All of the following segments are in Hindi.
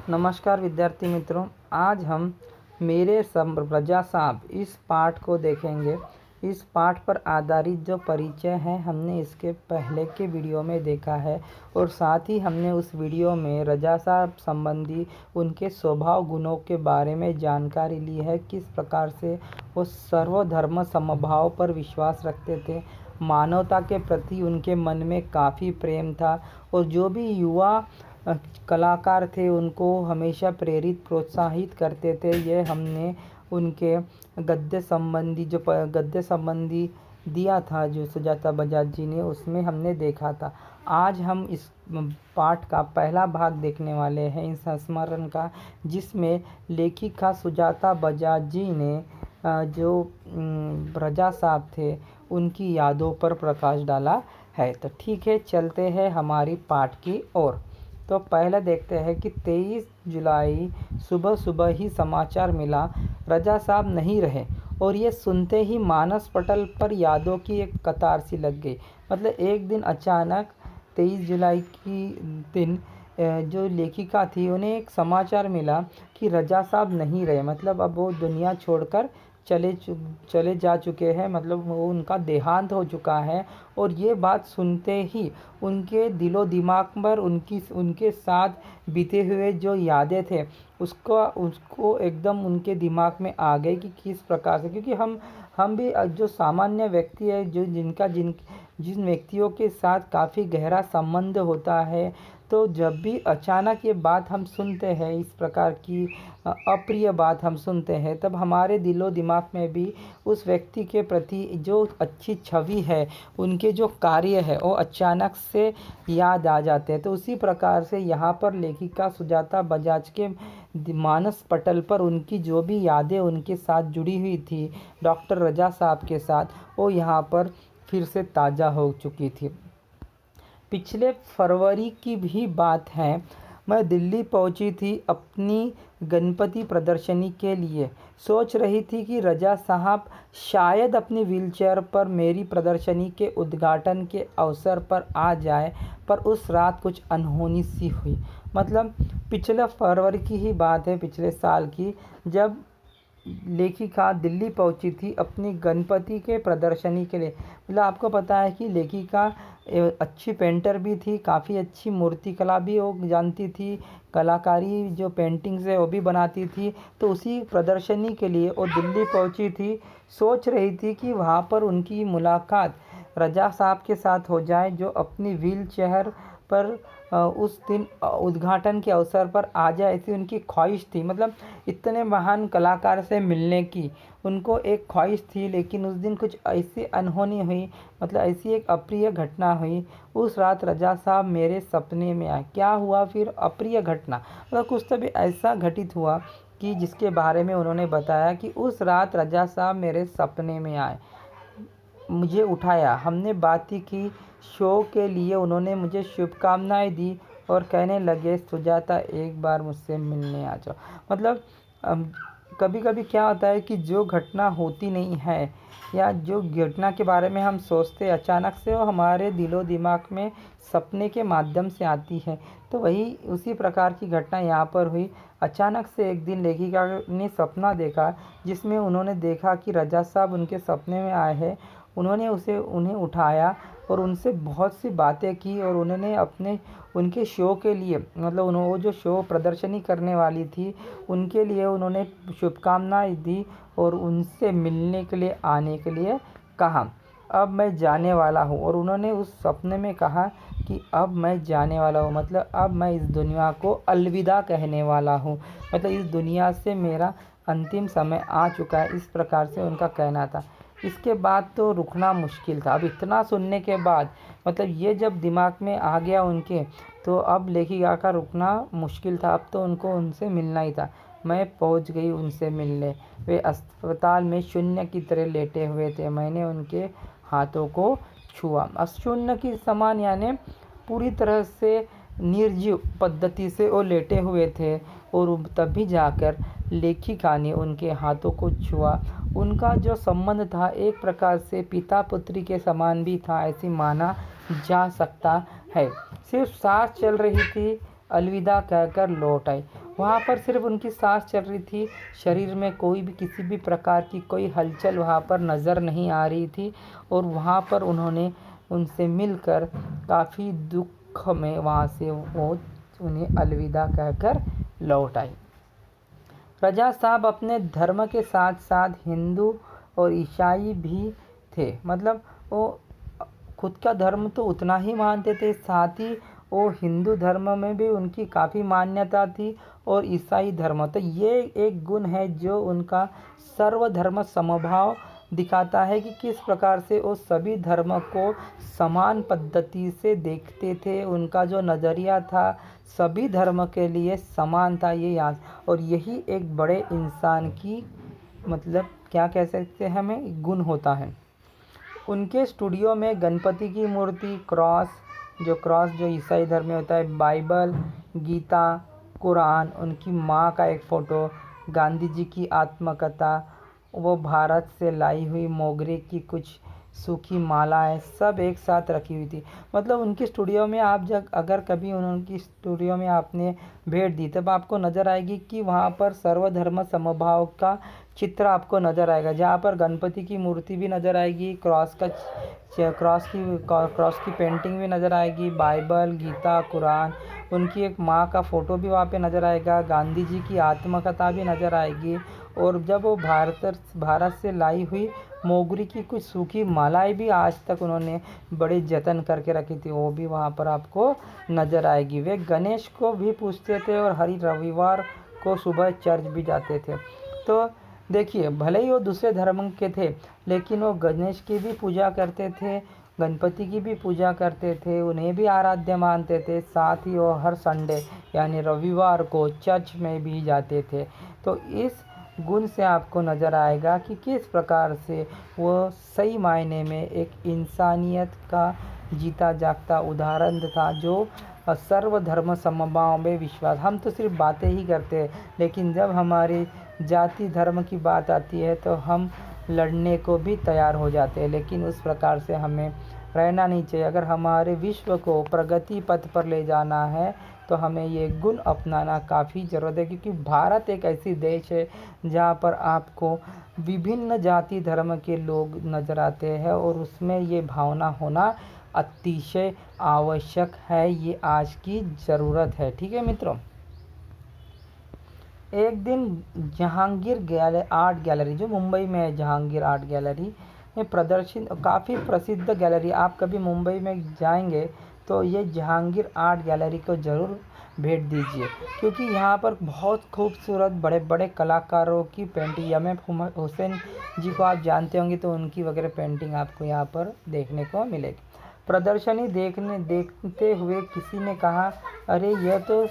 नमस्कार विद्यार्थी मित्रों, आज हम मेरे प्रजा साहब इस पाठ को देखेंगे। इस पाठ पर आधारित जो परिचय है हमने इसके पहले के वीडियो में देखा है और साथ ही हमने उस वीडियो में रजा साहब संबंधी उनके स्वभाव गुणों के बारे में जानकारी ली है। किस प्रकार से वो सर्वधर्म समभाव पर विश्वास रखते थे, मानवता के प्रति उनके मन में काफ़ी प्रेम था और जो भी युवा कलाकार थे उनको हमेशा प्रेरित प्रोत्साहित करते थे। ये हमने उनके गद्य संबंधी दिया था जो सुजाता बजाज जी ने, उसमें हमने देखा था। आज हम इस पाठ का पहला भाग देखने वाले हैं, इस संस्मरण का, जिसमें लेखिका सुजाता बजाज जी ने जो रजा साहब थे उनकी यादों पर प्रकाश डाला है। तो ठीक है, चलते हैं हमारी पाठ की ओर। तो पहले देखते हैं कि 23 जुलाई सुबह सुबह ही समाचार मिला रजा साहब नहीं रहे और ये सुनते ही मानस पटल पर यादों की एक कतार सी लग गई। मतलब एक दिन अचानक 23 जुलाई की दिन जो लेखिका थी उन्हें एक समाचार मिला कि रजा साहब नहीं रहे, मतलब अब वो दुनिया छोड़कर चले जा चुके हैं, मतलब वो उनका देहांत हो चुका है। और ये बात सुनते ही उनके दिलो दिमाग पर उनके साथ बीते हुए जो यादें थे उसको एकदम उनके दिमाग में आ गए कि किस प्रकार से, क्योंकि हम भी जो सामान्य व्यक्ति है, जो जिन व्यक्तियों के साथ काफ़ी गहरा संबंध होता है, तो जब भी अचानक ये बात हम सुनते हैं, इस प्रकार की अप्रिय बात हम सुनते हैं, तब हमारे दिलो दिमाग में भी उस व्यक्ति के प्रति जो अच्छी छवि है, उनके जो कार्य है, वो अचानक से याद आ जाते हैं। तो उसी प्रकार से यहाँ पर लेखिका सुजाता बजाज के मानस पटल पर उनकी जो भी यादें उनके साथ जुड़ी हुई थी डॉक्टर रजा साहब के साथ, वो यहाँ पर फिर से ताज़ा हो चुकी थी। पिछले फरवरी की भी बात है, मैं दिल्ली पहुंची थी अपनी गणपति प्रदर्शनी के लिए। सोच रही थी कि रजा साहब शायद अपनी व्हीलचेयर पर मेरी प्रदर्शनी के उद्घाटन के अवसर पर आ जाए, पर उस रात कुछ अनहोनी सी हुई। मतलब पिछले फरवरी की ही बात है, पिछले साल की, जब लेखिका दिल्ली पहुंची थी अपनी गणपति के प्रदर्शनी के लिए। मतलब आपको पता है कि लेखिका अच्छी पेंटर भी थी, काफ़ी अच्छी मूर्तिकला भी वो जानती थी, कलाकारी जो पेंटिंग्स है वो भी बनाती थी। तो उसी प्रदर्शनी के लिए वो दिल्ली पहुंची थी। सोच रही थी कि वहाँ पर उनकी मुलाकात रजा साहब के साथ हो जाए, जो अपनी व्हील चेयर पर उस दिन उद्घाटन के अवसर पर आ जाए, ऐसी उनकी ख्वाहिश थी। मतलब इतने महान कलाकार से मिलने की उनको एक ख्वाहिश थी, लेकिन उस दिन कुछ ऐसी अनहोनी हुई, मतलब ऐसी एक अप्रिय घटना हुई। उस रात रजा साहब मेरे सपने में आए। क्या हुआ फिर? अप्रिय घटना, मतलब कुछ तो भी ऐसा घटित हुआ कि जिसके बारे में उन्होंने बताया कि उस रात रजा साहब मेरे सपने में आए, मुझे उठाया, हमने बातें की, शो के लिए उन्होंने मुझे शुभकामनाएं दी और कहने लगे सुजाता एक बार मुझसे मिलने आ जाओ। मतलब कभी कभी क्या होता है कि जो घटना होती नहीं है या जो घटना के बारे में हम सोचते अचानक से, वो हमारे दिलो दिमाग में सपने के माध्यम से आती है। तो वही उसी प्रकार की घटना यहाँ पर हुई। अचानक से एक दिन लेखिका ने सपना देखा जिसमें उन्होंने देखा कि रजा साहब उनके सपने में आए हैं। उन्होंने उन्हें उठाया और उनसे बहुत सी बातें की और उन्होंने उनके शो के लिए, मतलब वो जो शो प्रदर्शनी करने वाली थी उनके लिए उन्होंने शुभकामनाएं दी और उनसे मिलने के लिए आने के लिए कहा। अब मैं जाने वाला हूँ, और उन्होंने उस सपने में कहा कि अब मैं जाने वाला हूँ, मतलब अब मैं इस दुनिया को अलविदा कहने वाला हूँ, मतलब इस दुनिया से मेरा अंतिम समय आ चुका है, इस प्रकार से उनका कहना था। इसके बाद तो रुकना मुश्किल था। अब इतना सुनने के बाद, मतलब ये जब दिमाग में आ गया उनके, तो अब लेखिका का रुकना मुश्किल था। अब तो उनको उनसे मिलना ही था। मैं पहुंच गई उनसे मिलने। वे अस्पताल में शून्य की तरह लेटे हुए थे। मैंने उनके हाथों को छुआ। अशून्य की समान, यानी पूरी तरह से निर्जीव पद्धति से वो लेटे हुए थे, और तभी जाकर लेखिका ने उनके हाथों को छुआ। उनका जो संबंध था एक प्रकार से पिता पुत्री के समान भी था, ऐसी माना जा सकता है। सिर्फ सांस चल रही थी, अलविदा कहकर लौट आए। वहाँ पर सिर्फ उनकी सांस चल रही थी, शरीर में कोई भी किसी भी प्रकार की कोई हलचल वहाँ पर नज़र नहीं आ रही थी। और वहाँ पर उन्होंने उनसे मिलकर काफ़ी दुख में वहाँ से वो उन्हें अलविदा कहकर लौट आए। रजा साहब अपने धर्म के साथ साथ हिंदू और ईसाई भी थे। मतलब वो खुद का धर्म तो उतना ही मानते थे, साथ ही वो हिंदू धर्म में भी उनकी काफ़ी मान्यता थी और ईसाई धर्म। तो ये एक गुण है जो उनका सर्वधर्म समभाव दिखाता है कि किस प्रकार से वो सभी धर्म को समान पद्धति से देखते थे। उनका जो नज़रिया था सभी धर्म के लिए समान था, ये याद। और यही एक बड़े इंसान की मतलब क्या कह सकते हैं हमें गुण होता है। उनके स्टूडियो में गणपति की मूर्ति, क्रॉस जो ईसाई धर्म में होता है, बाइबल, गीता, कुरान, उनकी माँ का एक फ़ोटो, गांधी जी की आत्मकथा, वो भारत से लाई हुई मोगरे की कुछ सूखी मालाएं सब एक साथ रखी हुई थी। मतलब उनकी स्टूडियो में आप जब अगर कभी उनकी स्टूडियो में आपने भेंट दी तब आपको नज़र आएगी कि वहाँ पर सर्वधर्म समभाव का चित्र आपको नज़र आएगा, जहाँ पर गणपति की मूर्ति भी नज़र आएगी, क्रॉस की पेंटिंग भी नज़र आएगी, बाइबल, गीता, कुरान, उनकी एक माँ का फ़ोटो भी वहाँ पे नज़र आएगा, गांधी जी की आत्मकथा भी नज़र आएगी। और जब वो भारत से लाई हुई मोगरी की कुछ सूखी मालाएं भी आज तक उन्होंने बड़े जतन करके रखी थी, वो भी वहाँ पर आपको नज़र आएगी। वे गणेश को भी पूजते थे और हर रविवार को सुबह चर्च भी जाते थे। तो देखिए, भले ही वो दूसरे धर्म के थे लेकिन वो गणेश की भी पूजा करते थे, गणपति की भी पूजा करते थे, उन्हें भी आराध्य मानते थे। साथ ही वो हर संडे यानी रविवार को चर्च में भी जाते थे। तो इस गुण से आपको नज़र आएगा कि किस प्रकार से वो सही मायने में एक इंसानियत का जीता जागता उदाहरण था, जो सर्वधर्म समभाव में विश्वास। हम तो सिर्फ बातें ही करते हैं, लेकिन जब हमारी जाति धर्म की बात आती है तो हम लड़ने को भी तैयार हो जाते हैं। लेकिन उस प्रकार से हमें रहना नहीं चाहिए। अगर हमारे विश्व को प्रगति पथ पर ले जाना है तो हमें ये गुण अपनाना काफ़ी ज़रूरत है, क्योंकि भारत एक ऐसी देश है जहाँ पर आपको विभिन्न जाति धर्म के लोग नज़र आते हैं और उसमें ये भावना होना अतिशय आवश्यक है। ये आज की ज़रूरत है। ठीक है मित्रों, एक दिन जहांगीर आर्ट गैलरी जो मुंबई में है, जहांगीर आर्ट गैलरी में प्रदर्शित काफ़ी प्रसिद्ध गैलरी। आप कभी मुंबई में जाएंगे तो ये जहांगीर आर्ट गैलरी को ज़रूर भेंट दीजिए, क्योंकि यहाँ पर बहुत खूबसूरत बड़े बड़े कलाकारों की पेंटिंग, एम.एफ. हुसैन जी को आप जानते होंगे तो उनकी वगैरह पेंटिंग आपको यहाँ पर देखने को मिलेगी। प्रदर्शनी देखते हुए किसी ने कहा, अरे यह तो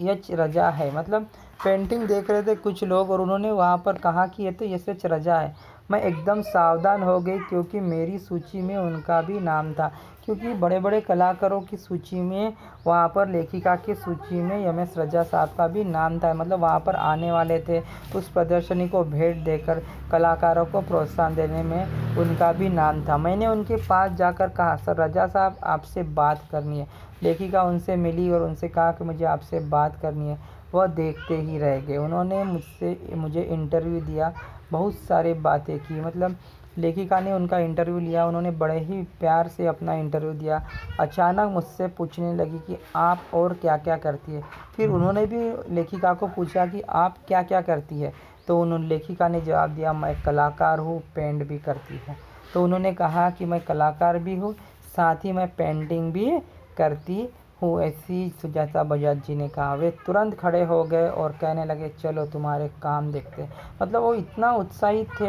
एच रजा है। मतलब पेंटिंग देख रहे थे कुछ लोग और उन्होंने वहाँ पर कहा कि ये तो एच रजा है। मैं एकदम सावधान हो गई क्योंकि मेरी सूची में उनका भी नाम था, क्योंकि बड़े बड़े कलाकारों की सूची में वहाँ पर लेखिका की सूची में एम.एस. रजा साहब का भी नाम था। मतलब वहाँ पर आने वाले थे, उस प्रदर्शनी को भेंट देकर कलाकारों को प्रोत्साहन देने में उनका भी नाम था। मैंने उनके पास जाकर कहा, सर रजा साहब आपसे बात करनी है। लेखिका उनसे मिली और उनसे कहा कि मुझे आपसे बात करनी है। वह देखते ही रह गए। उन्होंने मुझे इंटरव्यू दिया, बहुत सारी बातें की। मतलब लेखिका ने उनका इंटरव्यू लिया, उन्होंने बड़े ही प्यार से अपना इंटरव्यू दिया। अचानक मुझसे पूछने लगी कि आप और क्या क्या करती है। फिर उन्होंने भी लेखिका को पूछा कि आप क्या क्या करती है, तो लेखिका ने जवाब दिया, मैं कलाकार हूँ, पेंट भी करती हूँ। तो उन्होंने कहा कि मैं कलाकार भी हूँ, साथ ही मैं पेंटिंग भी करती हूँ, ऐसी सुजाता बजाज जी ने कहा। वे तुरंत खड़े हो गए और कहने लगे, चलो तुम्हारे काम देखते हैं। मतलब वो इतना उत्साहित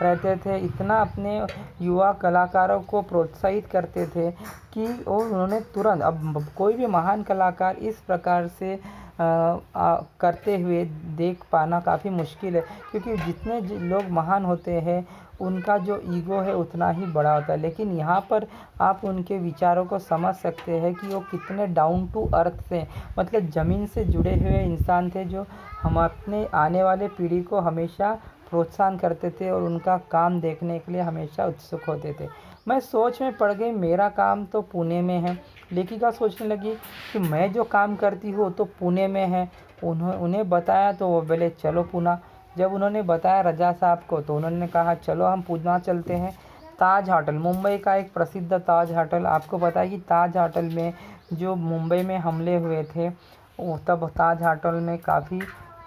रहते थे, इतना अपने युवा कलाकारों को प्रोत्साहित करते थे कि उन्होंने तुरंत, अब कोई भी महान कलाकार इस प्रकार से करते हुए देख पाना काफ़ी मुश्किल है, क्योंकि जितने लोग महान होते हैं उनका जो ईगो है उतना ही बड़ा होता है। लेकिन यहाँ पर आप उनके विचारों को समझ सकते हैं कि वो कितने डाउन टू अर्थ थे। मतलब ज़मीन से जुड़े हुए इंसान थे, जो हम अपने आने वाले पीढ़ी को हमेशा प्रोत्साहन करते थे और उनका काम देखने के लिए हमेशा उत्सुक होते थे। मैं सोच में पड़ गई, मेरा काम तो पुणे में है लेखिका सोचने लगी कि मैं जो काम करती हूँ तो पुणे में है। उन्हें बताया तो वो बोले चलो पुणे। जब उन्होंने बताया रजा साहब को तो उन्होंने कहा चलो हम पुणे चलते हैं। ताज होटल, मुंबई का एक प्रसिद्ध ताज होटल, आपको पता है कि ताज होटल में जो मुंबई में हमले हुए थे तब ताज होटल में काफ़ी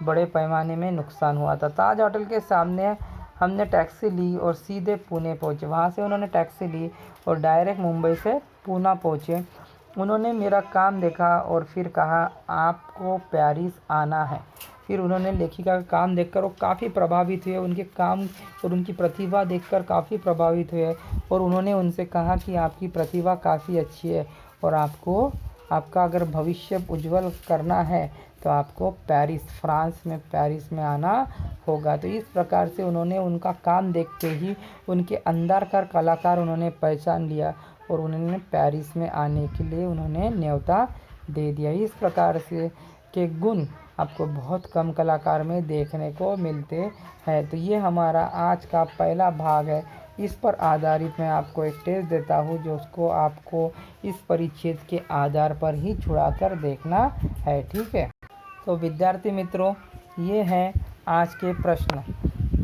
बड़े पैमाने में नुकसान हुआ था। ताज होटल के सामने हमने टैक्सी ली और सीधे पुणे पहुँचे। वहाँ से उन्होंने टैक्सी ली और डायरेक्ट मुंबई से पुणे पहुँचे। उन्होंने मेरा काम देखा और फिर कहा आपको पेरिस आना है। फिर उन्होंने लेखिका का काम देखकर वो काफ़ी प्रभावित हुए, उनके काम और उनकी प्रतिभा देखकर काफ़ी प्रभावित हुए और उन्होंने उनसे कहा कि आपकी प्रतिभा काफ़ी अच्छी है और आपका अगर भविष्य उज्जवल करना है तो आपको फ्रांस में पेरिस में आना होगा। तो इस प्रकार से उन्होंने उनका काम देखते ही उनके अंदर का कलाकार उन्होंने पहचान लिया और उन्होंने पेरिस में आने के लिए उन्होंने न्योता दे दिया। इस प्रकार से के गुण आपको बहुत कम कलाकार में देखने को मिलते हैं। तो ये हमारा आज का पहला भाग है। इस पर आधारित मैं आपको एक टेस्ट देता हूँ जो उसको आपको इस परिच्छेद के आधार पर ही छुड़ाकर देखना है, ठीक है। तो विद्यार्थी मित्रों, ये हैं आज के प्रश्न।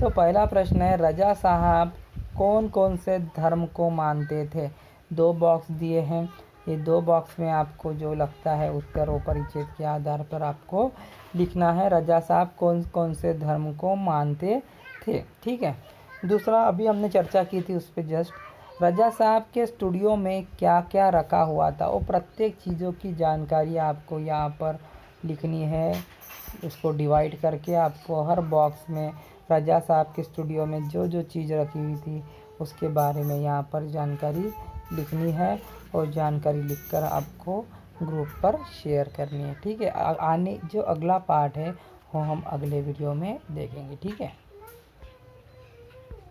तो पहला प्रश्न है, रजा साहब कौन कौन से धर्म को मानते थे। 2 बॉक्स दिए हैं, ये 2 बॉक्स में आपको जो लगता है उत्तर वो परिच्छेद के आधार पर आपको लिखना है। रजा साहब कौन कौन से धर्म को मानते थे, ठीक है। दूसरा, अभी हमने चर्चा की थी उस पर जस्ट, रजा साहब के स्टूडियो में क्या क्या रखा हुआ था, वो प्रत्येक चीज़ों की जानकारी आपको यहाँ पर लिखनी है। उसको डिवाइड करके आपको हर बॉक्स में रजा साहब के स्टूडियो में जो जो चीज़ रखी हुई थी उसके बारे में यहाँ पर जानकारी लिखनी है और जानकारी लिखकर आपको ग्रुप पर शेयर करनी है, ठीक है। आने जो अगला पार्ट है वो हम अगले वीडियो में देखेंगे, ठीक है।